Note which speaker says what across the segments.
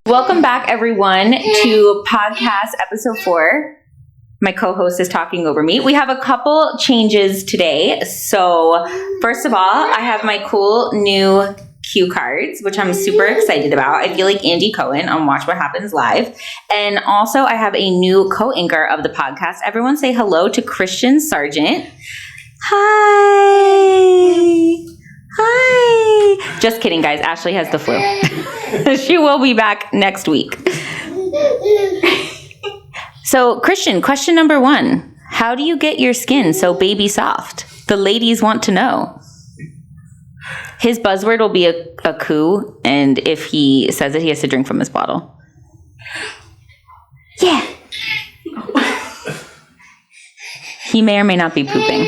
Speaker 1: Welcome back, everyone, to podcast episode 4. My co-host is talking over me. We have a couple changes today. So first of all, I have my cool new cue cards, which I'm super excited about. I feel like Andy Cohen on Watch What Happens Live. And also I have a new co-anchor of the podcast. Everyone say hello to Christian Sargent. Hi. Hi. Just kidding, guys. Ashley has the flu. She will be back next week. So, Christian, question number 1. How do you get your skin so baby soft? The ladies want to know. His buzzword will be a coup, and if he says it, he has to drink from his bottle. Yeah. He may or may not be pooping.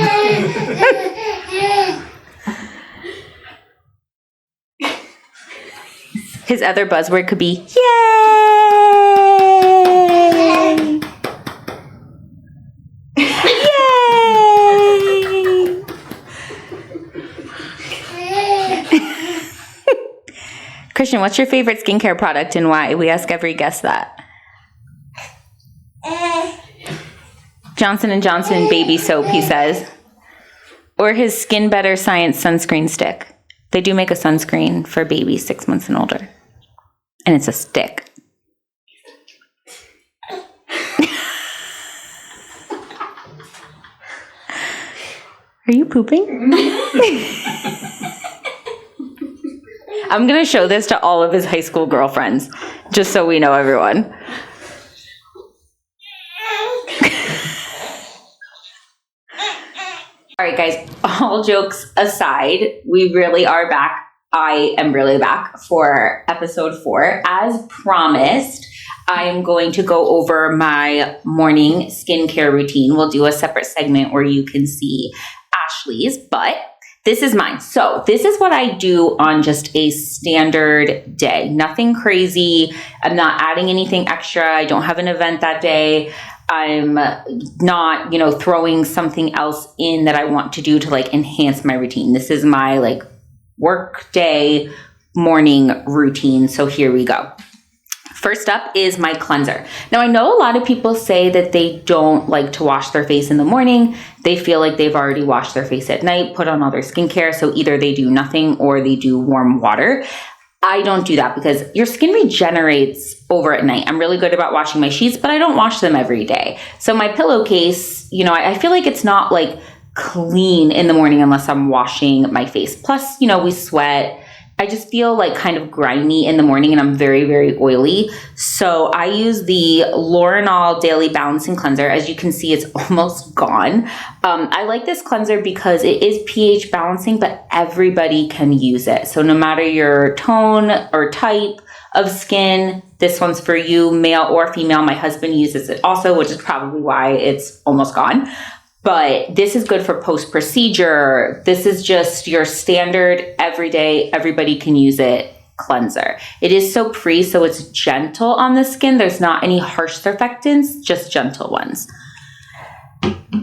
Speaker 1: His other buzzword could be, yay! Yay! Christian, what's your favorite skincare product and why? We ask every guest that. Johnson & Johnson baby soap, he says. Or his Skin Better Science sunscreen stick. They do make a sunscreen for babies 6 months and older. And it's a stick. Are you pooping? I'm going to show this to all of his high school girlfriends, just so we know, everyone. All right, guys, all jokes aside, we really are back. I am really back for episode 4. As promised, I am going to go over my morning skincare routine. We'll do a separate segment where you can see Ashley's, but this is mine. So this is what I do on just a standard day. Nothing crazy. I'm not adding anything extra. I don't have an event that day. I'm not, throwing something else in that I want to do to enhance my routine. This is my work day morning routine. So here we go. First up is my cleanser. Now I know a lot of people say that they don't like to wash their face in the morning. They feel like they've already washed their face at night, put on all their skincare. So either they do nothing or they do warm water. I don't do that because your skin regenerates over at night. I'm really good about washing my sheets, but I don't wash them every day. So my pillowcase, I feel like it's not clean in the morning unless I'm washing my face. Plus, we sweat. I just feel kind of grimy in the morning and I'm very, very oily. So I use the L'Oreal Daily Balancing Cleanser. As you can see, it's almost gone. I like this cleanser because it is pH balancing, but everybody can use it. So no matter your tone or type of skin, this one's for you, male or female. My husband uses it also, which is probably why it's almost gone. But this is good for post-procedure. This is just your standard, everyday, everybody can use it cleanser. It is soap-free, so it's gentle on the skin. There's not any harsh surfactants, just gentle ones.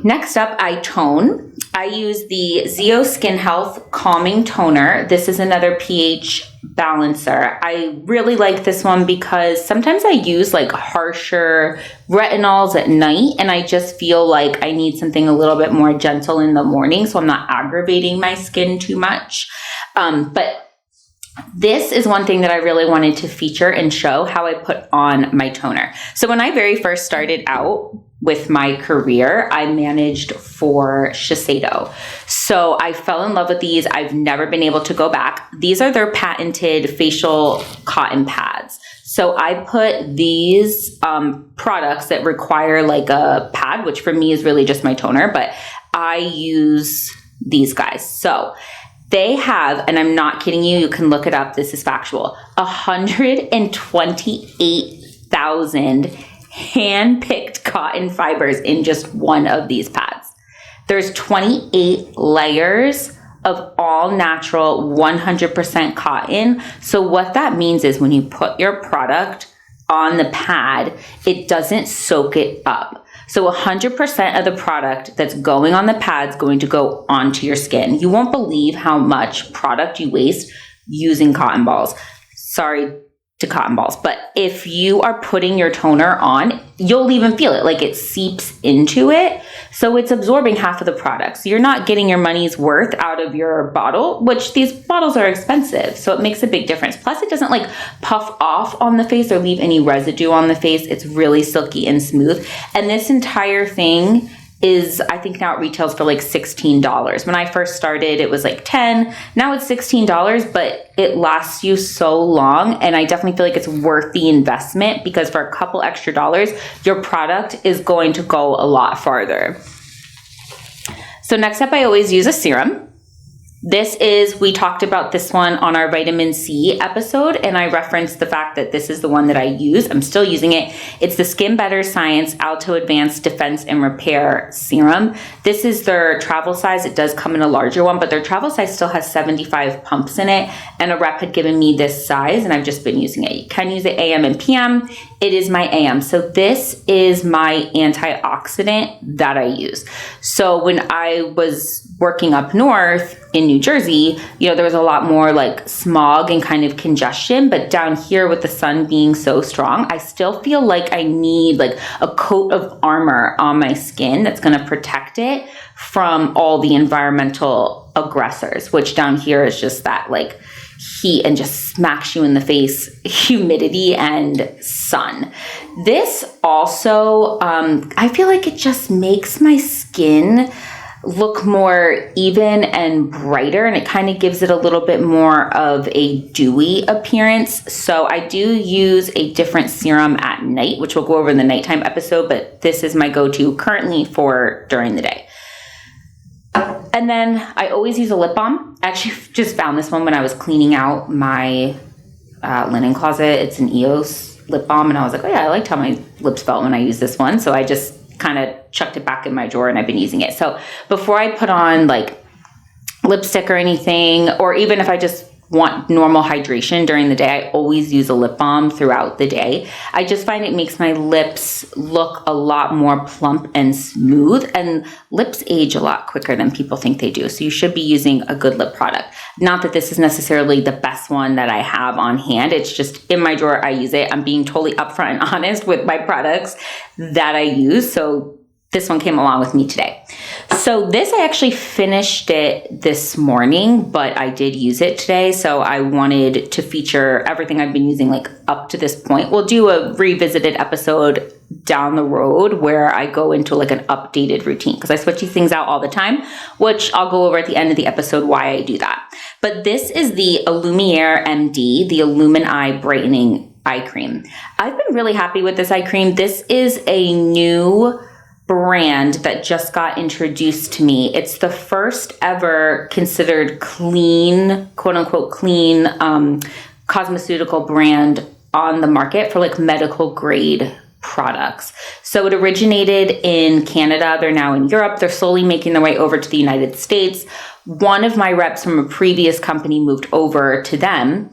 Speaker 1: Next up, I tone. I use the Zeo Skin Health Calming Toner. This is another pH balancer. I really like this one because sometimes I use harsher retinols at night and I just feel like I need something a little bit more gentle in the morning so I'm not aggravating my skin too much. But this is one thing that I really wanted to feature and show how I put on my toner. So when I very first started out with my career, I managed for Shiseido. So I fell in love with these. I've never been able to go back. These are their patented facial cotton pads. So I put these products that require a pad, which for me is really just my toner, but I use these guys. So they have, and I'm not kidding you, you can look it up, this is factual, 128,000 hand-picked cotton fibers in just one of these pads. There's 28 layers of all natural 100% cotton. So what that means is when you put your product on the pad, it doesn't soak it up. So 100% of the product that's going on the pad is going to go onto your skin. You won't believe how much product you waste using cotton balls. Sorry, to cotton balls. But if you are putting your toner on, you'll even feel it, like it seeps into it. So it's absorbing half of the product. So you're not getting your money's worth out of your bottle, which these bottles are expensive. So it makes a big difference. Plus it doesn't like puff off on the face or leave any residue on the face. It's really silky and smooth. And this entire thing is, I think now it retails for like $16. When I first started, it was like $10. Now it's $16, but it lasts you so long. And I definitely feel like it's worth the investment because for a couple extra dollars, your product is going to go a lot farther. So next up, I always use a serum. This is, we talked about this one on our vitamin C episode, and I referenced the fact that this is the one that I use. I'm still using it. It's the Skin Better Science Alto Advanced Defense and Repair Serum. This is their travel size. It does come in a larger one, but their travel size still has 75 pumps in it, and a rep had given me this size, and I've just been using it. You can use it AM and PM. It is my AM. So this is my antioxidant that I use. So when I was working up north in New Jersey, there was a lot more like smog and kind of congestion, but down here with the sun being so strong, I still feel like I need like a coat of armor on my skin that's going to protect it from all the environmental aggressors, which down here is just that like heat and just smacks you in the face, humidity and sun. This also, I feel like it just makes my skin look more even and brighter, and it kind of gives it a little bit more of a dewy appearance. So I do use a different serum at night, which we'll go over in the nighttime episode, but this is my go-to currently for during the day. And then I always use a lip balm. I actually just found this one when I was cleaning out my linen closet. It's an EOS lip balm, and I was like, oh yeah, I liked how my lips felt when I used this one. So I just kind of chucked it back in my drawer, and I've been using it. So before I put on like lipstick or anything, or even if I just want normal hydration during the day, I always use a lip balm throughout the day. I just find it makes my lips look a lot more plump and smooth, and lips age a lot quicker than people think they do. So you should be using a good lip product. Not that this is necessarily the best one that I have on hand. It's just in my drawer, I use it. I'm being totally upfront and honest with my products that I use. So this one came along with me today. So this, I actually finished it this morning, but I did use it today. So I wanted to feature everything I've been using like up to this point. We'll do a revisited episode down the road where I go into like an updated routine because I switch these things out all the time, which I'll go over at the end of the episode why I do that. But this is the Illumiere MD, the Illumine Eye Brightening Eye Cream. I've been really happy with this eye cream. This is a new brand that just got introduced to me. It's the first ever considered clean, quote unquote, clean cosmeceutical brand on the market for like medical grade products. So it originated in Canada. They're now in Europe. They're slowly making their way over to the United States. One of my reps from a previous company moved over to them.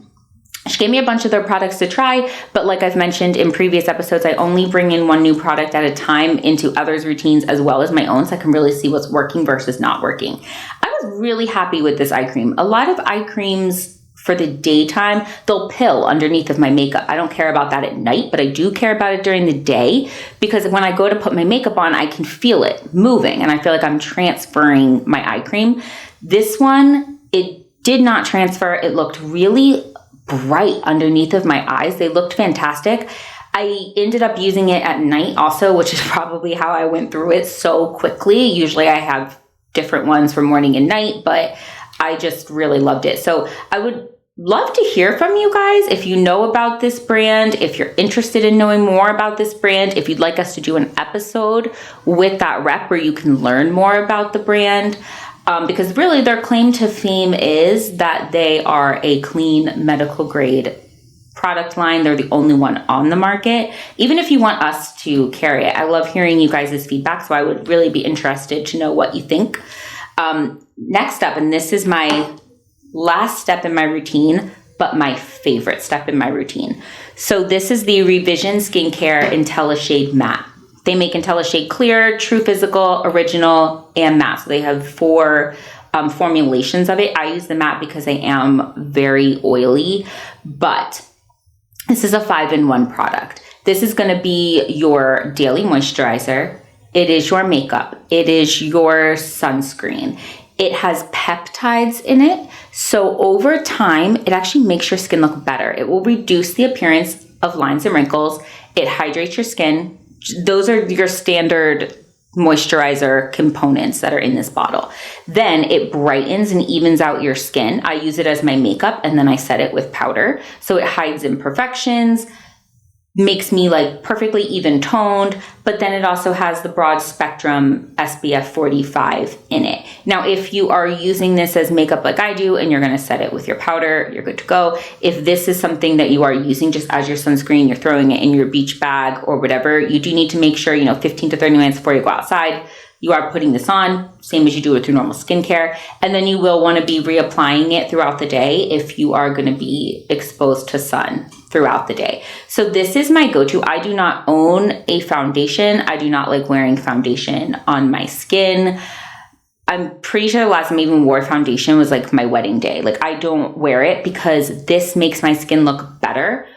Speaker 1: She gave me a bunch of their products to try, but like I've mentioned in previous episodes, I only bring in one new product at a time into others' routines as well as my own, so I can really see what's working versus not working. I was really happy with this eye cream. A lot of eye creams for the daytime, they'll pill underneath of my makeup. I don't care about that at night, but I do care about it during the day because when I go to put my makeup on, I can feel it moving and I feel like I'm transferring my eye cream. This one, it did not transfer. It looked really bright underneath of my eyes. They looked fantastic. I ended up using it at night also, which is probably how I went through it so quickly. Usually I have different ones for morning and night, but I just really loved it. So I would love to hear from you guys if you know about this brand, if you're interested in knowing more about this brand, if you'd like us to do an episode with that rep where you can learn more about the brand. Because really their claim to fame is that they are a clean medical grade product line. They're the only one on the market. Even if you want us to carry it, I love hearing you guys' feedback. So I would really be interested to know what you think. Next up, and this is my last step in my routine, but my favorite step in my routine. So this is the Revision Skincare IntelliShade Matte. They make IntelliShade Clear, True Physical, Original, and Matte. So they have 4 formulations of it. I use the matte because I am very oily, but This is a 5-in-1 product. This is going to be your daily moisturizer. It is your makeup. It is your sunscreen. It has peptides in it. So over time, it actually makes your skin look better. It will reduce the appearance of lines and wrinkles. It hydrates your skin. Those are your standard moisturizer components that are in this bottle. Then it brightens and evens out your skin. I use it as my makeup and then I set it with powder. So it hides imperfections, makes me like perfectly even toned, but then it also has the broad spectrum SPF 45 in it. Now, if you are using this as makeup like I do and you're going to set it with your powder, you're good to go. If this is something that you are using just as your sunscreen, you're throwing it in your beach bag or whatever, you do need to make sure, 15 to 30 minutes before you go outside, you are putting this on, same as you do with your normal skincare. And then you will want to be reapplying it throughout the day if you are going to be exposed to sun throughout the day. So this is my go-to. I do not own a foundation. I do not like wearing foundation on my skin. I'm pretty sure the last time I even wore foundation was like my wedding day. Like I don't wear it because this makes my skin look better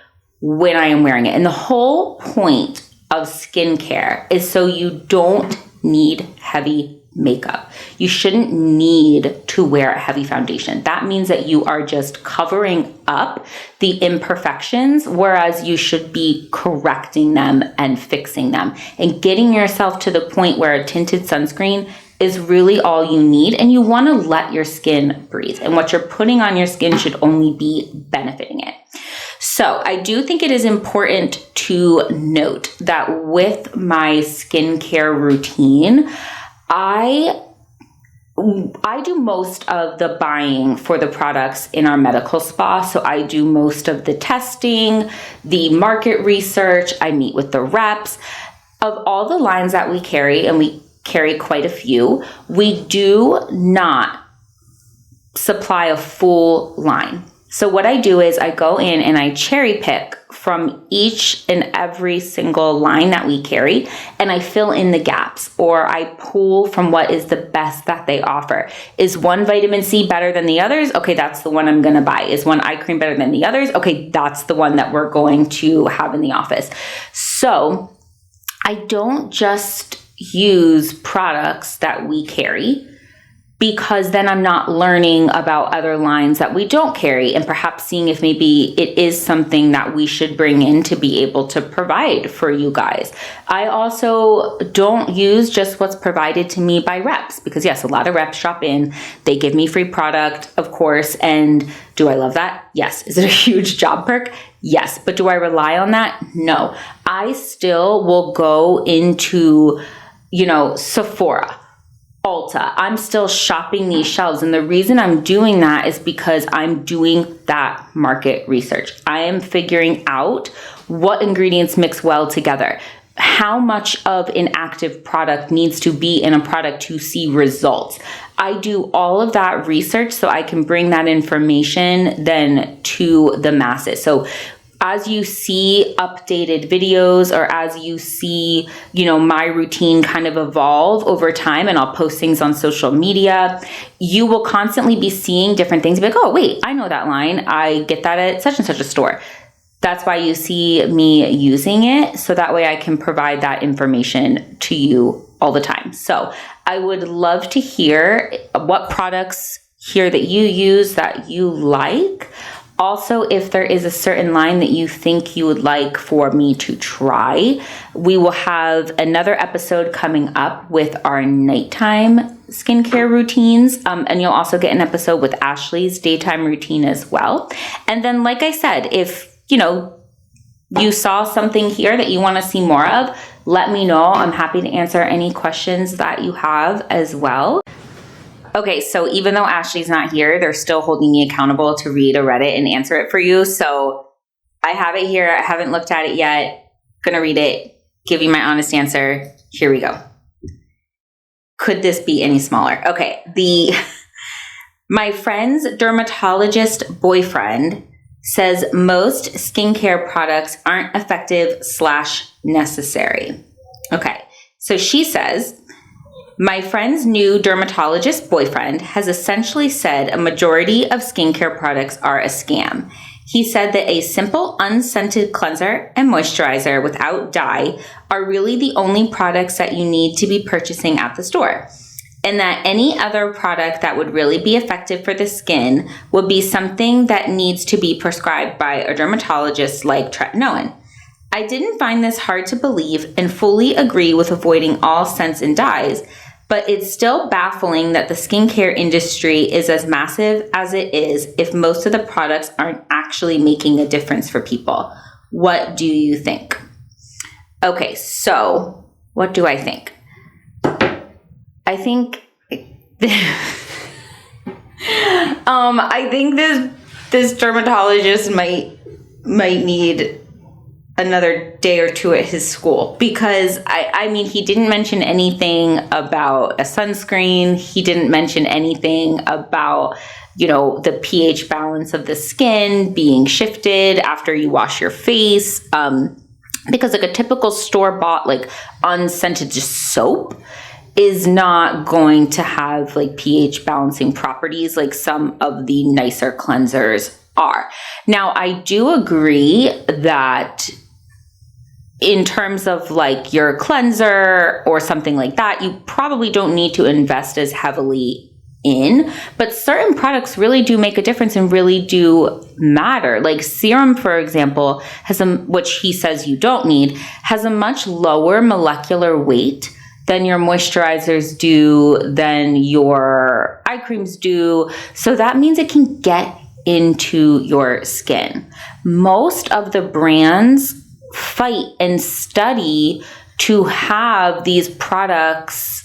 Speaker 1: when I am wearing it. And the whole point of skincare is so you don't need heavy makeup. You shouldn't need to wear a heavy foundation. That means that you are just covering up the imperfections, whereas you should be correcting them and fixing them and getting yourself to the point where a tinted sunscreen is really all you need, and you want to let your skin breathe. And what you're putting on your skin should only be benefiting it. So I do think it is important to note that with my skincare routine, I do most of the buying for the products in our medical spa. So I do most of the testing, the market research. I meet with the reps. Of all the lines that we carry, and we carry quite a few, we do not supply a full line. So what I do is I go in and I cherry pick from each and every single line that we carry, and I fill in the gaps, or I pull from what is the best that they offer. Is one vitamin C better than the others? Okay, that's the one I'm going to buy. Is one eye cream better than the others? Okay, that's the one that we're going to have in the office. So I don't just use products that we carry, because then I'm not learning about other lines that we don't carry and perhaps seeing if maybe it is something that we should bring in to be able to provide for you guys. I also don't use just what's provided to me by reps, because yes, a lot of reps shop in, they give me free product, of course. And do I love that? Yes. Is it a huge job perk? Yes. But do I rely on that? No. I still will go into, Sephora, Ulta. I'm still shopping these shelves. And the reason I'm doing that is because I'm doing that market research. I am figuring out what ingredients mix well together. How much of an active product needs to be in a product to see results. I do all of that research so I can bring that information then to the masses. So as you see updated videos, or as you see, my routine kind of evolve over time, and I'll post things on social media, you will constantly be seeing different things. Be like, oh, wait, I know that line. I get that at such and such a store. That's why you see me using it. So that way I can provide that information to you all the time. So I would love to hear what products here that you use that you like. Also, if there is a certain line that you think you would like for me to try, we will have another episode coming up with our nighttime skincare routines. And you'll also get an episode with Ashley's daytime routine as well. And then, like I said, if, you saw something here that you want to see more of, let me know. I'm happy to answer any questions that you have as well. Okay, so even though Ashley's not here, they're still holding me accountable to read a Reddit and answer it for you. So I have it here. I haven't looked at it yet. Gonna read it, give you my honest answer. Here we go. Could this be any smaller? Okay, my friend's dermatologist boyfriend says most skincare products aren't effective / necessary. Okay, so she says, my friend's new dermatologist boyfriend has essentially said a majority of skincare products are a scam. He said that a simple unscented cleanser and moisturizer without dye are really the only products that you need to be purchasing at the store, and that any other product that would really be effective for the skin would be something that needs to be prescribed by a dermatologist like tretinoin. I didn't find this hard to believe and fully agree with avoiding all scents and dyes, but it's still baffling that the skincare industry is as massive as it is if most of the products aren't actually making a difference for people. What do you think? Okay, so what do I think? I think I think this dermatologist might need another day or two at his school, because I mean, he didn't mention anything about a sunscreen. He didn't mention anything about, the pH balance of the skin being shifted after you wash your face. Because like a typical store-bought, like unscented just soap is not going to have like pH balancing properties like some of the nicer cleansers are. Now, I do agree that in terms of like your cleanser or something like that, you probably don't need to invest as heavily in, but certain products really do make a difference and really do matter. Like serum, for example, which he says you don't need, has a much lower molecular weight than your moisturizers do, than your eye creams do. So that means it can get into your skin. Most of the brands fight and study to have these products,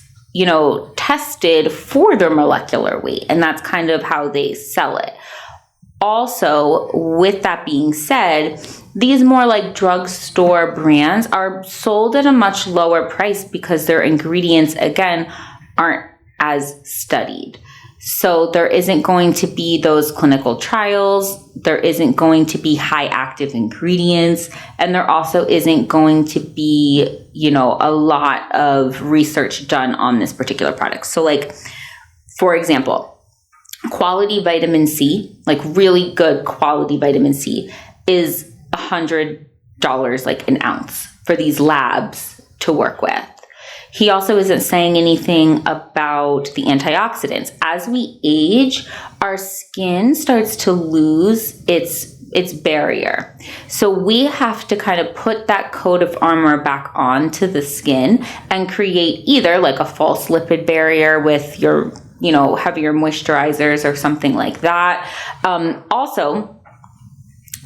Speaker 1: tested for their molecular weight. And that's kind of how they sell it. Also, with that being said, these more like drugstore brands are sold at a much lower price because their ingredients, again, aren't as studied. So there isn't going to be those clinical trials. There isn't going to be high active ingredients. And there also isn't going to be, a lot of research done on this particular product. So like, for example, quality vitamin C, like really good quality vitamin C, is $100 like an ounce for these labs to work with. He also isn't saying anything about the antioxidants. As we age, our skin starts to lose its barrier. So we have to kind of put that coat of armor back onto the skin and create either like a false lipid barrier with your, heavier moisturizers or something like that. Also,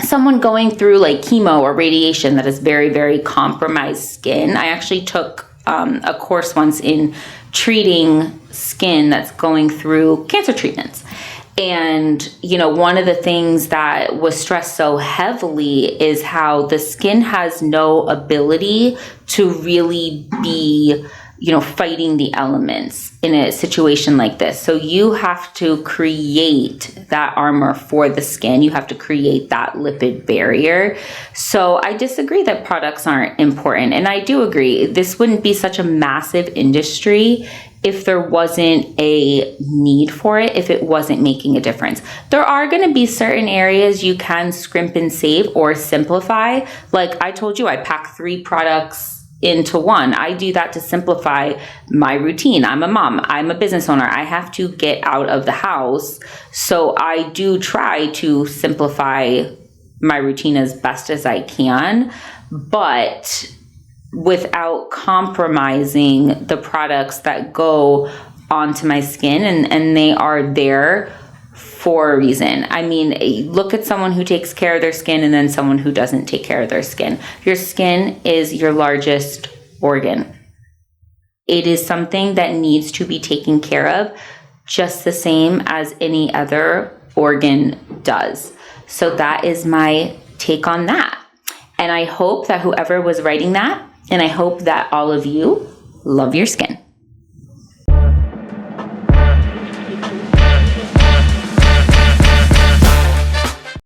Speaker 1: someone going through like chemo or radiation that has very, very compromised skin. I actually took a course once in treating skin that's going through cancer treatments. And, one of the things that was stressed so heavily is how the skin has no ability to really be, fighting the elements in a situation like this. So you have to create that armor for the skin. You have to create that lipid barrier. So I disagree that products aren't important. And I do agree, this wouldn't be such a massive industry if there wasn't a need for it, if it wasn't making a difference. There are going to be certain areas you can scrimp and save or simplify. Like I told you, I pack 3 products into one. I do that to simplify my routine. I'm a mom. I'm a business owner. I have to get out of the house. So I do try to simplify my routine as best as I can, but without compromising the products that go onto my skin, and they are there for a reason. I mean, look at someone who takes care of their skin and then someone who doesn't take care of their skin. Your skin is your largest organ. It is something that needs to be taken care of just the same as any other organ does. So that is my take on that. And I hope that whoever was writing that, and I hope that all of you love your skin.